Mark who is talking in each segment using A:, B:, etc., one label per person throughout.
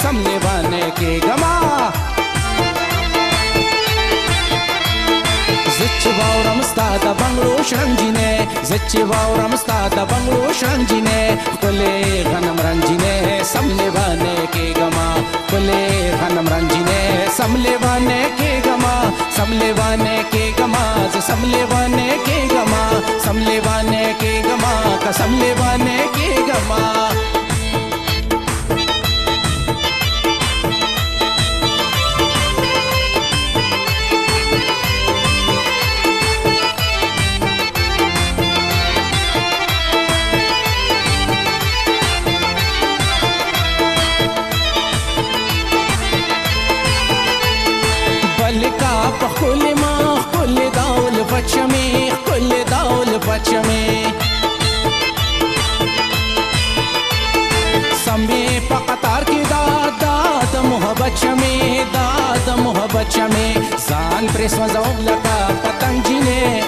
A: समले बाने के गमा Zici vaurăm sta da banglo shrangine Zici vaurăm sta da banglo shrangine Kule ghanam ranjine samle bane ke gama Kule ghanam ranjine samle bane ke gama Samle bane ke gama samle bane ke gama Samle bane ke gama ka samle bane ke gama كل ما كل دول فتشمي كل دول فتشمي سمي فقطار کی داد محبت شمي داد محبت شمي زان پرس وزوم لکا پتنگ جینے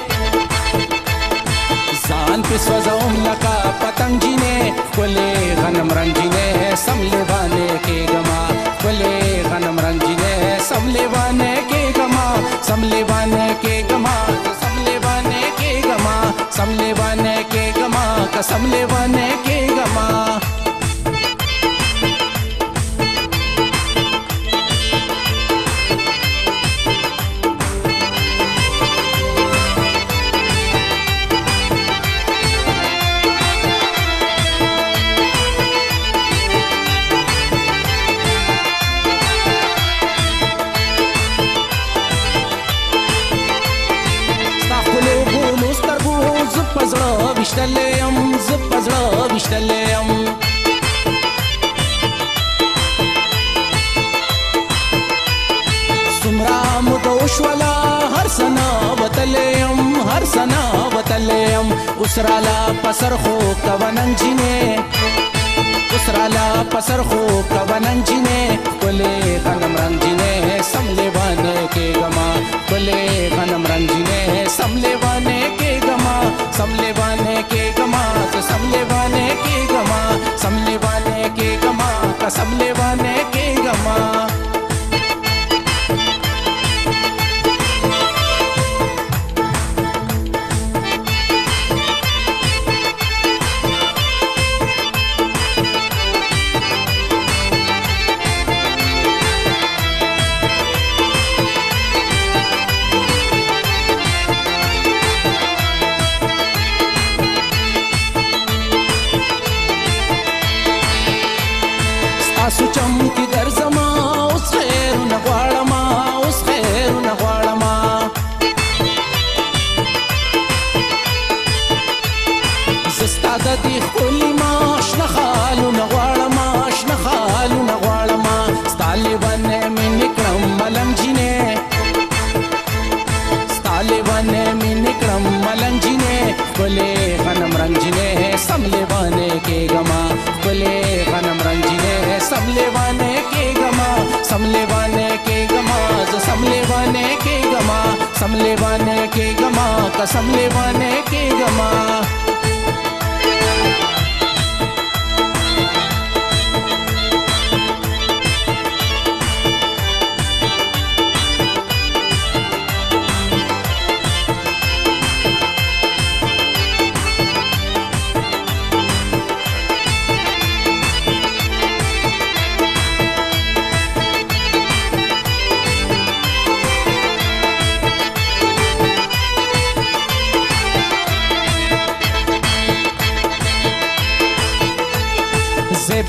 A: زان پرس وزوم لکا پتنگ جینے کلے غنم رنجینے سملے بانے کے گما کلے غنم رنجینے سملے بانے کے گما समले बाने के गमा समले बाने के गमा समले बाने के गमा का समले बाने के गमा وشتلیم زب ازرا وشتلیم سمرا مدوش ولا هر سنا وتلیم هر سنا وتلیم اسرالا پسر خو کونن جینے اسرالا پسر خو کونن جینے کلے غنم رنگ جینے سملے بانے کے گما کلے غنم رنگ جینے سملے بانے کے گما समले बाने के गमा समले बाने के गमा समले बाने के गमा का समले बाने के गमा سوچم کی درزما اوس خیر نغواړما اوس خیر نغواړما زستا د دې خولي ما شنه خالو نغواړما شنه خالو نغواړما طالبان مې نکړم ملنګ جینې طالبان مې نکړم ملنګ جینې کله غنم رنگ جینې سملے بانے کے گما کله غنم رنگ جینې समले बाने के गमा समले बाने के गमा समले बाने के गमा समले बाने के गमा का समले बाने के गमा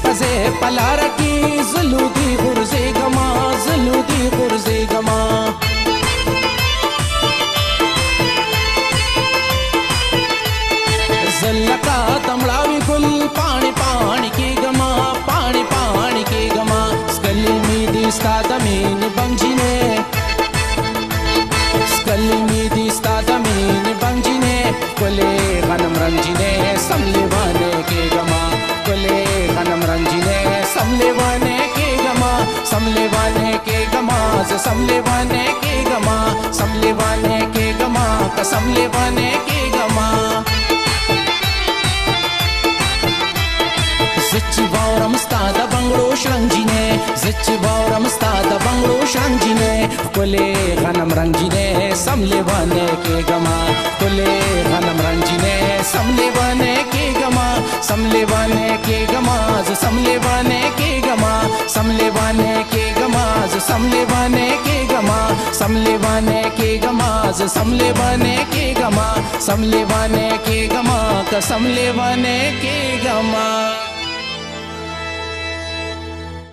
A: पजे पलार की जलूदी गुरजे गमा जलूदी गुरजे गमा जल्लका तमड़ावी गुल पानी पानी की गमा पानी पानी की गमा स्कली मीदी स्तादमीन बंजीने स्कली मीदी स्तादमीन बंजीने कोले गनम रंजीने समले बाने के गमा कोले गनम रंजीने समले बाने के गमा समले बाने के गमा समले बाने के गमा समले बाने के गमा का समले बाने के गमा زچ باورم ستا د بنگړو شرنګجینې زچ باورم ستا د بنگړو شرنګجینې ښکلې غنم رنګجینې سم لیوانې کېږما ښکلې غنم رنګجینې سم لیوانې کېږما سم لیوانې کېږما زه سم لیوانې کېږما سم لیوانې کېږما زه سم لیوانې کېږما سم لیوانې کېږما زه سم لیوانې کېږما سم لیوانې کېږما که سم لیوانې کېږما